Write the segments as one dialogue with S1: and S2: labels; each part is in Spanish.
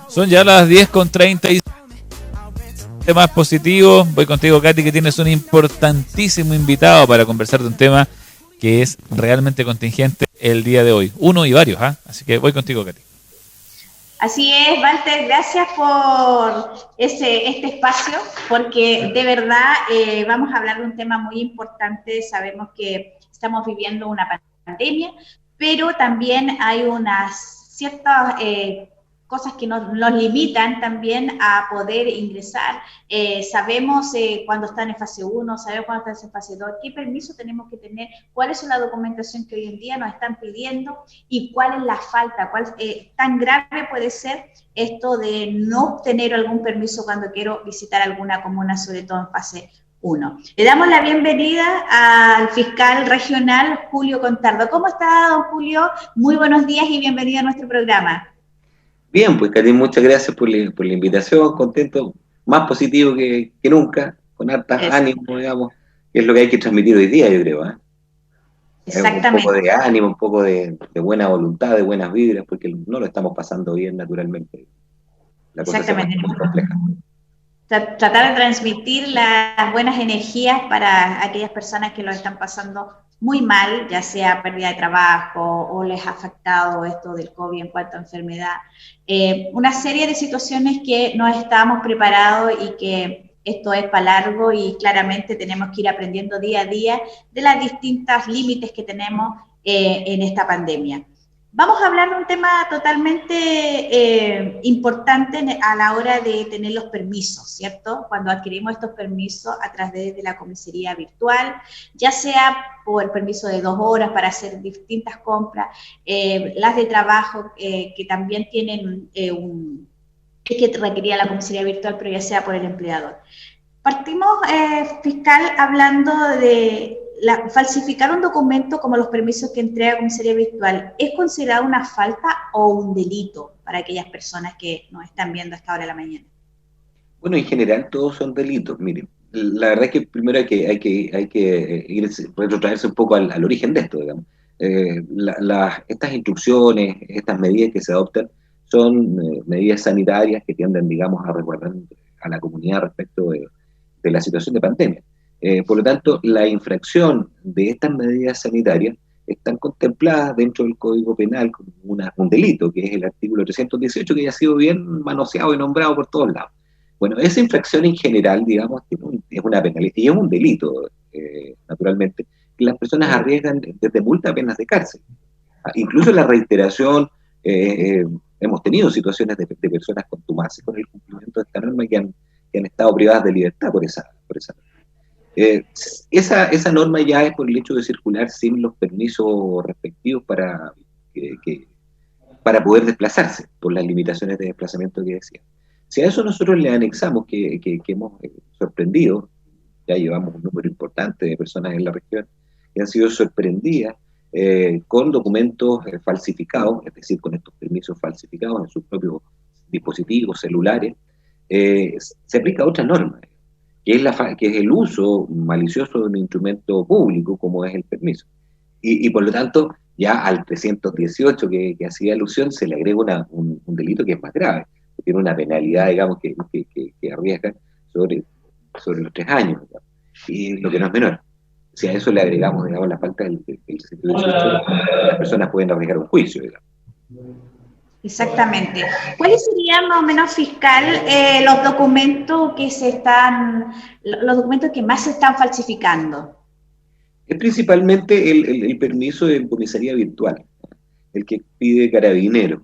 S1: Son ya las 10:30 temas positivos. Voy contigo, Katy, que tienes un importantísimo invitado para conversar de un tema que es realmente contingente el día de hoy. Uno y varios, ¿ah? Así que voy contigo, Katy.
S2: Así es, Walter, gracias por este espacio, porque de verdad vamos a hablar de un tema muy importante. Sabemos que estamos viviendo una pandemia, pero también hay unas ciertas cosas que nos limitan también a poder ingresar. Sabemos cuando están en fase 1, sabemos cuando están en fase 2, qué permiso tenemos que tener, cuál es la documentación que hoy en día nos están pidiendo y cuál es la falta, tan grave puede ser esto de no obtener algún permiso cuando quiero visitar alguna comuna, sobre todo en fase 1. Le damos la bienvenida al fiscal regional Julio Contardo. ¿Cómo está, don Julio? Muy buenos días y bienvenido a nuestro programa.
S3: Bien, pues Katy, muchas gracias por la invitación, contento, más positivo que nunca, con hartas ánimo, digamos, que es lo que hay que transmitir hoy día, yo creo.
S2: Exactamente.
S3: Un poco de ánimo, un poco de buena voluntad, de buenas vibras, porque no lo estamos pasando bien naturalmente. La cosa
S2: Exactamente.
S3: Se muy compleja.
S2: Tratar de transmitir las buenas energías para aquellas personas que lo están pasando muy mal, ya sea pérdida de trabajo o les ha afectado esto del COVID en cuanto a enfermedad. Una serie de situaciones que no estábamos preparados y que esto es para largo y claramente tenemos que ir aprendiendo día a día de las distintas límites que tenemos en esta pandemia. Vamos a hablar de un tema totalmente importante a la hora de tener los permisos, ¿cierto? Cuando adquirimos estos permisos a través de la comisaría virtual, ya sea por permiso de 2 horas para hacer distintas compras, las de trabajo que también tienen que requería la comisaría virtual, pero ya sea por el empleador. Partimos, fiscal, hablando de falsificar un documento como los permisos que entrega comisaría virtual. ¿Es considerado una falta o un delito para aquellas personas que nos están viendo a esta hora de la mañana?
S3: Bueno, en general todos son delitos, miren. La verdad es que primero hay que retrotraerse un poco al origen de esto, digamos. Estas instrucciones, estas medidas que se adoptan son medidas sanitarias que tienden, digamos, a resguardar a la comunidad respecto de la situación de pandemia. Por lo tanto, la infracción de estas medidas sanitarias están contempladas dentro del Código Penal como un delito, que es el artículo 318, que ya ha sido bien manoseado y nombrado por todos lados. Bueno, esa infracción en general, digamos, es una penalidad y es un delito, naturalmente, que las personas arriesgan desde multa a penas de cárcel. Incluso la reiteración, hemos tenido situaciones de personas contumaces con el cumplimiento de esta norma que han estado privadas de libertad por esa norma. Esa norma ya es por el hecho de circular sin los permisos respectivos para poder desplazarse, por las limitaciones de desplazamiento que decía. Si a eso nosotros le anexamos que hemos sorprendido, ya llevamos un número importante de personas en la región que han sido sorprendidas con documentos falsificados, es decir, con estos permisos falsificados en sus propios dispositivos celulares, se aplica otra norma, que es el uso malicioso de un instrumento público como es el permiso. Y por lo tanto, ya al 318 que hacía alusión se le agrega un delito que es más grave, que tiene una penalidad, digamos, que arriesga sobre los 3 años, digamos, y lo que no es menor. Si a eso le agregamos, digamos, la falta del 318, las personas pueden arriesgar un juicio, digamos.
S2: Exactamente. ¿Cuáles serían más o menos, fiscal, los documentos que más se están falsificando?
S3: Es principalmente el permiso de comisaría virtual, el que pide Carabinero.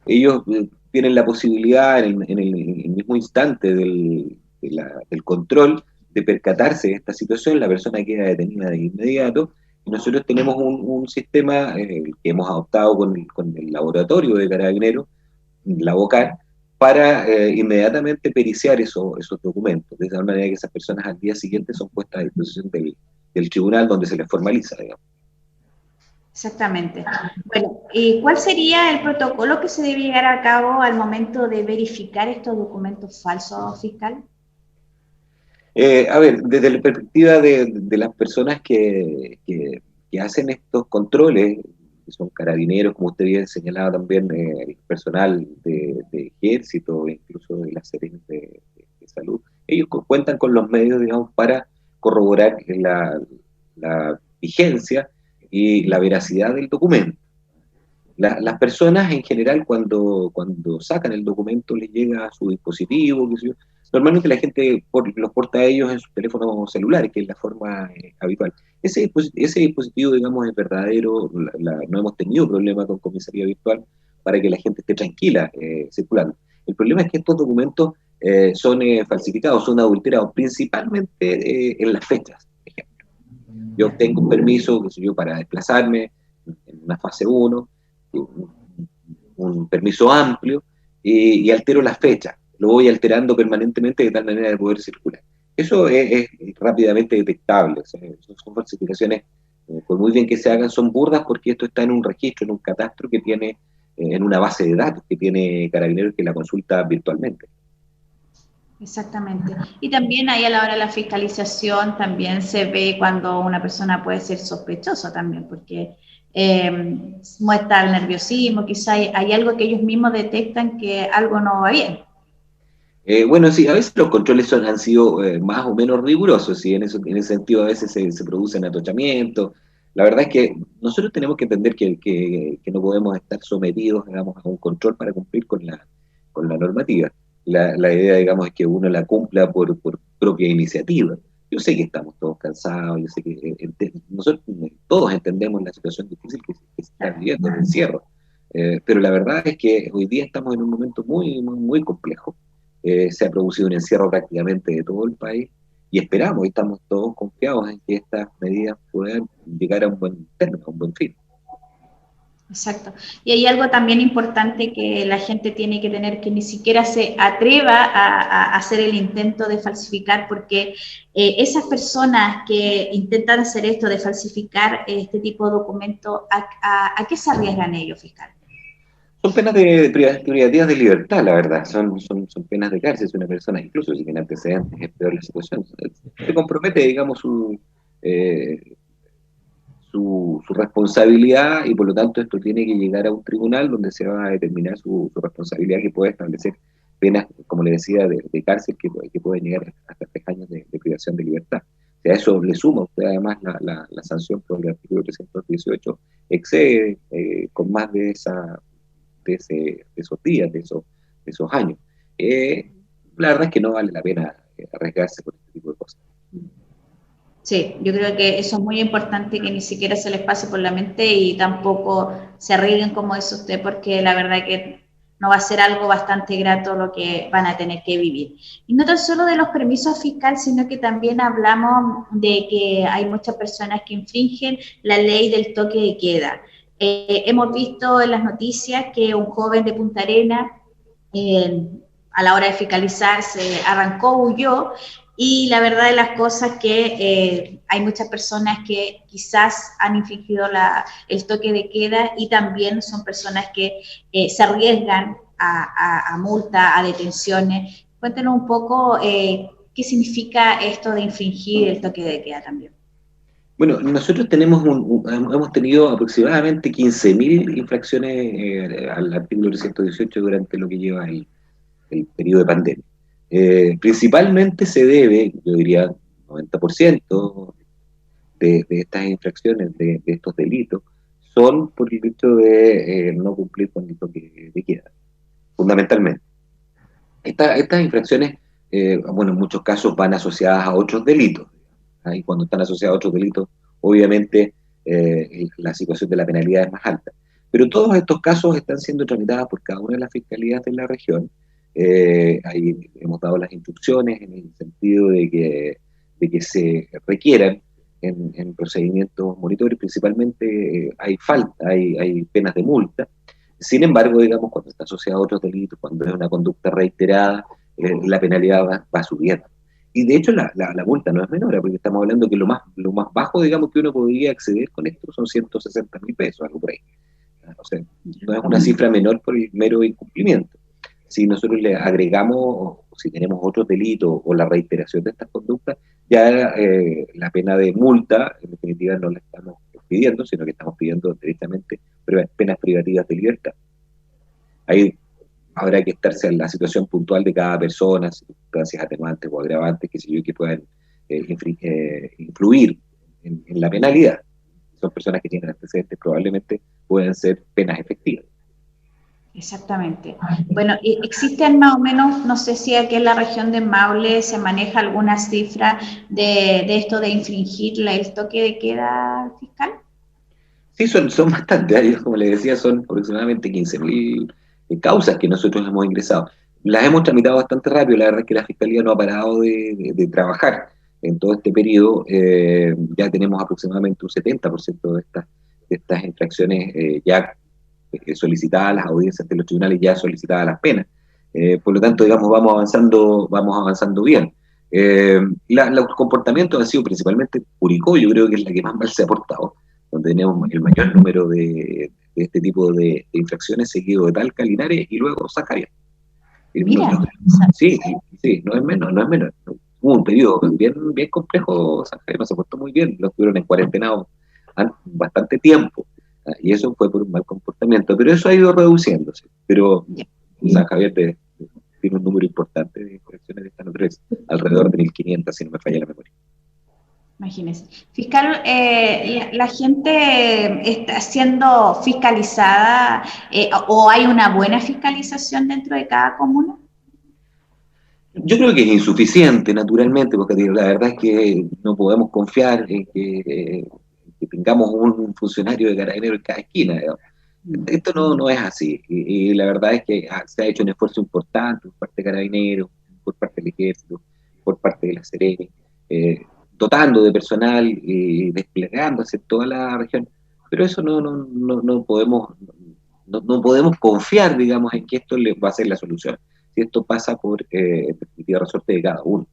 S3: Ellos tienen la posibilidad en el mismo instante del control de percatarse de esta situación, la persona queda detenida de inmediato, y nosotros tenemos un sistema que hemos adoptado con el laboratorio de Carabineros, la BOCAR, para inmediatamente periciar esos documentos, de tal manera que esas personas al día siguiente son puestas a disposición del tribunal donde se les formaliza, digamos.
S2: Exactamente. Bueno, ¿y cuál sería el protocolo que se debe llevar a cabo al momento de verificar estos documentos falsos, fiscal?
S3: A ver, desde la perspectiva de las personas que hacen estos controles, que son carabineros, como usted bien señalaba también, el personal de ejército, incluso de las series de salud, ellos cuentan con los medios, digamos, para corroborar la vigencia y la veracidad del documento. Las personas en general cuando sacan el documento les llega a su dispositivo, qué sé yo. Normalmente la gente los porta a ellos en sus teléfonos celulares, que es la forma habitual. Ese dispositivo, digamos, es verdadero, no hemos tenido problema con comisaría virtual para que la gente esté tranquila circulando. El problema es que estos documentos son falsificados, son adulterados, principalmente en las fechas, por ejemplo. Yo obtengo un permiso, qué sé yo, para desplazarme en una fase 1, un permiso amplio, y altero la fecha, lo voy alterando permanentemente de tal manera de poder circular. Eso es rápidamente detectable, o sea, son falsificaciones, por muy bien que se hagan, son burdas porque esto está en un registro, en un catastro que tiene, en una base de datos que tiene Carabineros que la consulta virtualmente.
S2: Exactamente. Y también ahí a la hora de la fiscalización también se ve cuando una persona puede ser sospechosa también, porque muestra el nerviosismo, quizá hay algo que ellos mismos detectan que algo no va bien.
S3: Bueno, sí, a veces los controles han sido más o menos rigurosos, y en ese sentido a veces se producen atochamientos. La verdad es que nosotros tenemos que entender que no podemos estar sometidos, digamos, a un control para cumplir con la normativa. La idea, digamos, es que uno la cumpla por propia iniciativa. Yo sé que estamos todos cansados, yo sé que nosotros todos entendemos la situación difícil que se está viviendo, el encierro. Pero la verdad es que hoy día estamos en un momento muy, muy, muy complejo. Se ha producido un encierro prácticamente de todo el país y esperamos, y estamos todos confiados en que estas medidas puedan llegar a un buen término, a un buen fin.
S2: Exacto. Y hay algo también importante que la gente tiene que tener, que ni siquiera se atreva a hacer el intento de falsificar, porque esas personas que intentan hacer esto de falsificar este tipo de documentos, ¿a qué se arriesgan ellos, fiscal?
S3: Son penas de privativas de libertad, la verdad. Son penas de cárcel. Si una persona, incluso si tiene antecedentes, es peor la situación. Se compromete, digamos, eh, su responsabilidad, y por lo tanto esto tiene que llegar a un tribunal donde se va a determinar su responsabilidad, que puede establecer penas, como le decía, de cárcel que pueden llegar hasta 3 años de privación de libertad. O sea, eso le suma a usted además la sanción por el artículo 318, excede con más de esos días, de esos años. La verdad es que no vale la pena arriesgarse por este tipo de cosas.
S2: Sí, yo creo que eso es muy importante, que ni siquiera se les pase por la mente y tampoco se arriesguen, como dice usted, porque la verdad que no va a ser algo bastante grato lo que van a tener que vivir. Y no tan solo de los permisos fiscales, sino que también hablamos de que hay muchas personas que infringen la ley del toque de queda. Hemos visto en las noticias que un joven de Punta Arenas, a la hora de fiscalizar, se arrancó, huyó, y la verdad de las cosas que hay muchas personas que quizás han infringido el toque de queda, y también son personas que se arriesgan a multa, a detenciones. Cuéntenos un poco qué significa esto de infringir el toque de queda también.
S3: Bueno, nosotros hemos tenido aproximadamente 15.000 infracciones al artículo 318 durante lo que lleva el periodo de pandemia. Principalmente se debe, yo diría, 90% de estas infracciones, de estos delitos, son por el hecho de no cumplir con el toque de queda, fundamentalmente. Estas infracciones, bueno, en muchos casos van asociadas a otros delitos. Y cuando están asociados a otros delitos, obviamente la situación de la penalidad es más alta. Pero todos estos casos están siendo tramitados por cada una de las fiscalías de la región. Ahí hemos dado las instrucciones en el sentido de que se requieran en procedimientos monitores, principalmente hay penas de multa. Sin embargo, digamos, cuando está asociado a otros delitos, cuando es una conducta reiterada, la penalidad va subiendo. Y de hecho la multa no es menor, porque estamos hablando que lo más bajo, digamos, que uno podría acceder con esto son 160.000 pesos, algo por ahí. O sea, no es una cifra menor por el mero incumplimiento. Si nosotros le agregamos, o si tenemos otros delitos o la reiteración de estas conductas, ya la pena de multa, en definitiva, no la estamos pidiendo, sino que estamos pidiendo directamente penas privativas de libertad. Ahí habrá que estarse en la situación puntual de cada persona, circunstancias atenuantes o agravantes, que sé yo, que puedan influir en la penalidad. Son personas que tienen antecedentes, probablemente pueden ser penas efectivas.
S2: Exactamente. Bueno, existen más o menos, no sé si aquí en la región de Maule se maneja alguna cifra de esto de infringir el toque de queda, fiscal.
S3: Sí, son bastante años, como les decía, son aproximadamente 15.000 causas que nosotros hemos ingresado. Las hemos tramitado bastante rápido, la verdad es que la Fiscalía no ha parado de trabajar en todo este periodo. Ya tenemos aproximadamente un 70% de estas infracciones ya solicitadas, las audiencias de los tribunales ya solicitadas las penas. Por lo tanto, digamos, vamos avanzando bien. Los comportamientos han sido principalmente Curicó, yo creo que es la que más mal se ha portado, donde tenemos el mayor número de este tipo de infracciones, seguido de Talca, Linares y luego Sacaria.
S2: Mira,
S3: Sí, sí, no es menos, no es menos. Hubo un periodo bien complejo, Sacaria no se portó muy bien, lo tuvieron en cuarentena bastante tiempo, y eso fue por un mal comportamiento, pero eso ha ido reduciéndose. Pero San Javier tiene un número importante de infracciones de esta naturaleza, alrededor de 1.500, si no me falla la memoria.
S2: Imagínense. Fiscal, ¿la gente está siendo fiscalizada o hay una buena fiscalización dentro de cada comuna?
S3: Yo creo que es insuficiente, naturalmente, porque la verdad es que no podemos confiar en que tengamos un funcionario de Carabineros en cada esquina, digamos. Esto no es así, y la verdad es que se ha hecho un esfuerzo importante por parte de Carabineros, por parte del Ejército, por parte de la Serena, dotando de personal y desplegándose en toda la región, pero eso no podemos confiar, digamos, en que esto le va a ser la solución. Si esto pasa por perspectiva resorte de cada uno,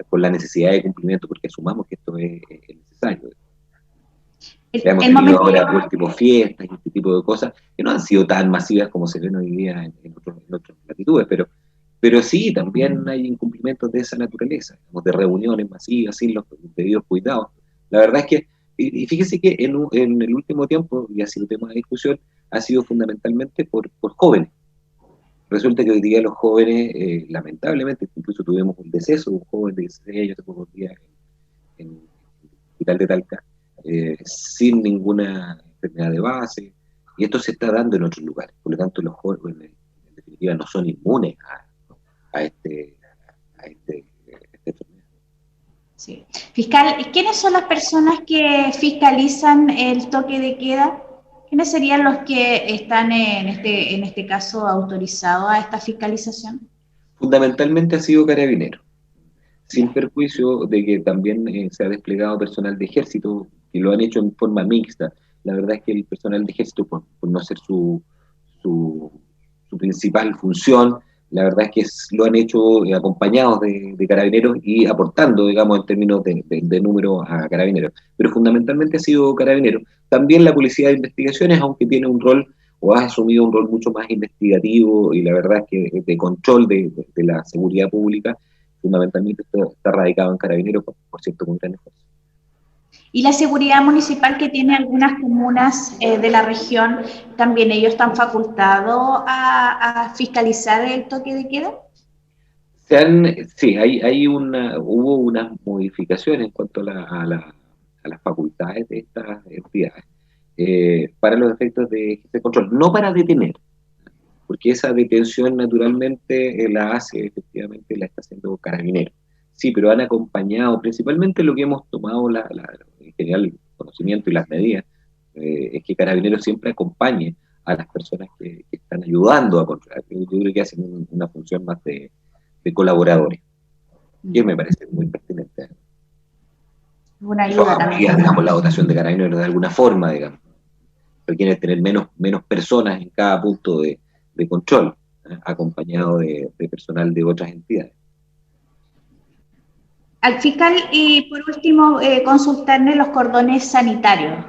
S3: por la necesidad de cumplimiento, porque asumamos que esto es necesario. Hemos tenido ahora últimos fiestas y este tipo de cosas que no han sido tan masivas como se ven hoy día en otras latitudes, pero sí, también hay incumplimientos de esa naturaleza, digamos, de reuniones masivas sin los debidos cuidados. La verdad es que, y fíjese que en el último tiempo, y ha sido tema de discusión, ha sido fundamentalmente por jóvenes. Resulta que hoy día los jóvenes, lamentablemente, incluso tuvimos un deceso de un joven de 16 años hace pocos días en el hospital de Talca, sin ninguna enfermedad de base, y esto se está dando en otros lugares. Por lo tanto, los jóvenes, en definitiva, no son inmunes a esta enfermedad.
S2: Sí. Fiscal, ¿quiénes son las personas que fiscalizan el toque de queda? ¿Quiénes serían los que están en este caso autorizados a esta fiscalización?
S3: Fundamentalmente ha sido Carabineros, sin perjuicio de que también se ha desplegado personal de ejército, y lo han hecho en forma mixta. La verdad es que el personal de ejército, por no ser su principal función, la verdad es que lo han hecho acompañados de Carabineros y aportando, digamos, en términos de número a Carabineros. Pero fundamentalmente ha sido Carabineros. También la Policía de Investigaciones, aunque tiene un rol o ha asumido un rol mucho más investigativo y la verdad es que de control de la seguridad pública, fundamentalmente está radicado en Carabineros, por cierto, con gran esfuerzo.
S2: Y la seguridad municipal que tiene algunas comunas de la región, ¿también ellos están facultados a fiscalizar el toque de queda?
S3: Sí, hubo unas modificaciones en cuanto a las facultades de estas entidades para los efectos de control, no para detener, porque esa detención naturalmente la efectivamente la está haciendo Carabineros. Sí, pero han acompañado, principalmente lo que hemos tomado en general el conocimiento y las medidas, es que Carabineros siempre acompañe a las personas que están ayudando a controlar. Yo creo que hacen una función más de colaboradores, que me parece muy pertinente.
S2: Una ayuda también.
S3: Digamos, la dotación de Carabineros de alguna forma, digamos. Requiere tener menos personas en cada punto de control, acompañado de personal de otras entidades.
S2: Al fiscal, y por último, consultarle los cordones sanitarios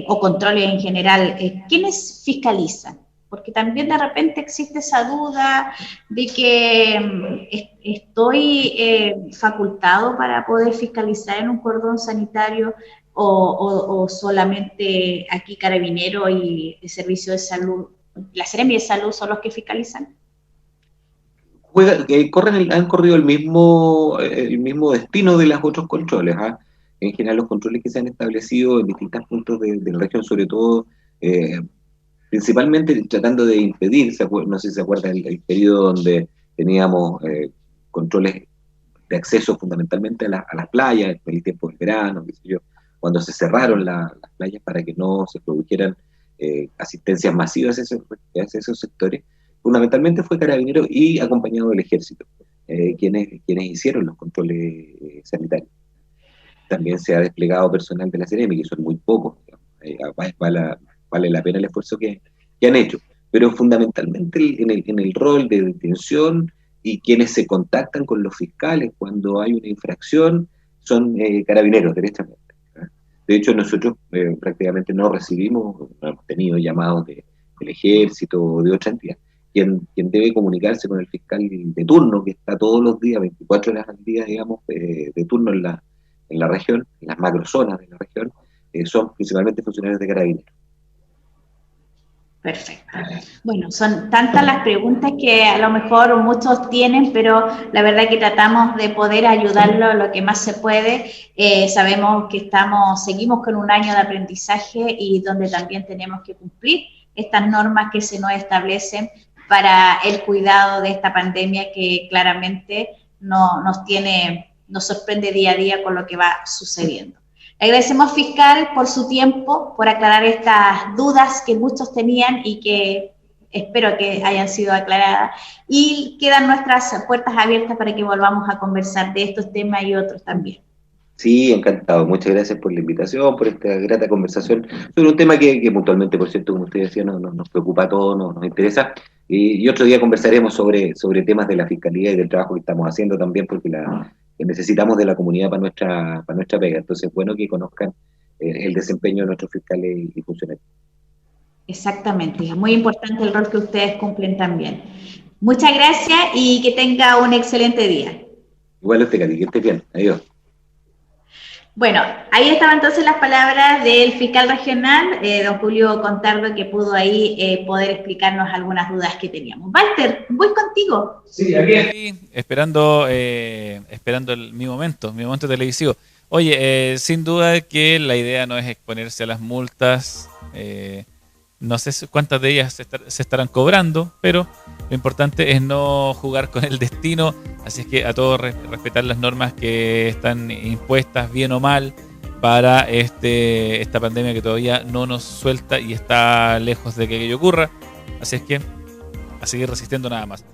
S2: o controles en general. ¿Quiénes fiscalizan? Porque también de repente existe esa duda de que estoy facultado para poder fiscalizar en un cordón sanitario, o solamente aquí Carabinero y el Servicio de Salud, la Seremi de Salud son los que fiscalizan?
S3: Han corrido el mismo destino de los otros controles. ¿Ah? En general, los controles que se han establecido en distintos puntos de la región, sobre todo, principalmente tratando de impedir, no sé si se acuerdan, el periodo donde teníamos controles de acceso fundamentalmente a las playas, en el tiempo del verano, qué sé yo, cuando se cerraron las playas para que no se produjeran asistencias masivas hacia esos sectores. Fundamentalmente fue Carabineros y acompañado del Ejército, quienes hicieron los controles sanitarios. También se ha desplegado personal de la Seremi, que son muy pocos. Vale la pena el esfuerzo que han hecho. Pero fundamentalmente en el rol de detención y quienes se contactan con los fiscales cuando hay una infracción son Carabineros, derechamente. De hecho, nosotros prácticamente no recibimos, no hemos tenido llamados del Ejército o de otra entidad. Quien debe comunicarse con el fiscal de turno, que está todos los días, 24 horas al día, digamos, de turno en la región, en las macrozonas de la región, son principalmente funcionarios de Carabineros.
S2: Perfecto. Bueno, son tantas las preguntas que a lo mejor muchos tienen, pero la verdad que tratamos de poder ayudarlo lo que más se puede. Sabemos que seguimos con un año de aprendizaje y donde también tenemos que cumplir estas normas que se nos establecen para el cuidado de esta pandemia que claramente nos sorprende día a día con lo que va sucediendo. Le agradecemos, fiscal, por su tiempo, por aclarar estas dudas que muchos tenían y que espero que hayan sido aclaradas. Y quedan nuestras puertas abiertas para que volvamos a conversar de estos temas y otros también.
S3: Sí, encantado. Muchas gracias por la invitación, por esta grata conversación sobre un tema que puntualmente, por cierto, como usted decía, nos preocupa a todos, nos interesa. Y otro día conversaremos sobre temas de la Fiscalía y del trabajo que estamos haciendo también, porque que necesitamos de la comunidad para nuestra pega. Entonces, bueno que conozcan el desempeño de nuestros fiscales y funcionarios.
S2: Exactamente, es muy importante el rol que ustedes cumplen también. Muchas gracias y que tenga un excelente día.
S3: Igual usted, Katy, que esté bien. Adiós.
S2: Bueno, ahí estaban entonces las palabras del fiscal regional, don Julio Contardo, que pudo ahí poder explicarnos algunas dudas que teníamos. Walter, voy contigo.
S1: Sí, aquí esperando mi momento televisivo. Oye, sin duda que la idea no es exponerse a las multas, no sé cuántas de ellas se estarán cobrando, pero lo importante es no jugar con el destino, así es que a todos respetar las normas que están impuestas, bien o mal, para esta pandemia que todavía no nos suelta y está lejos de que aquello ocurra, así es que a seguir resistiendo nada más.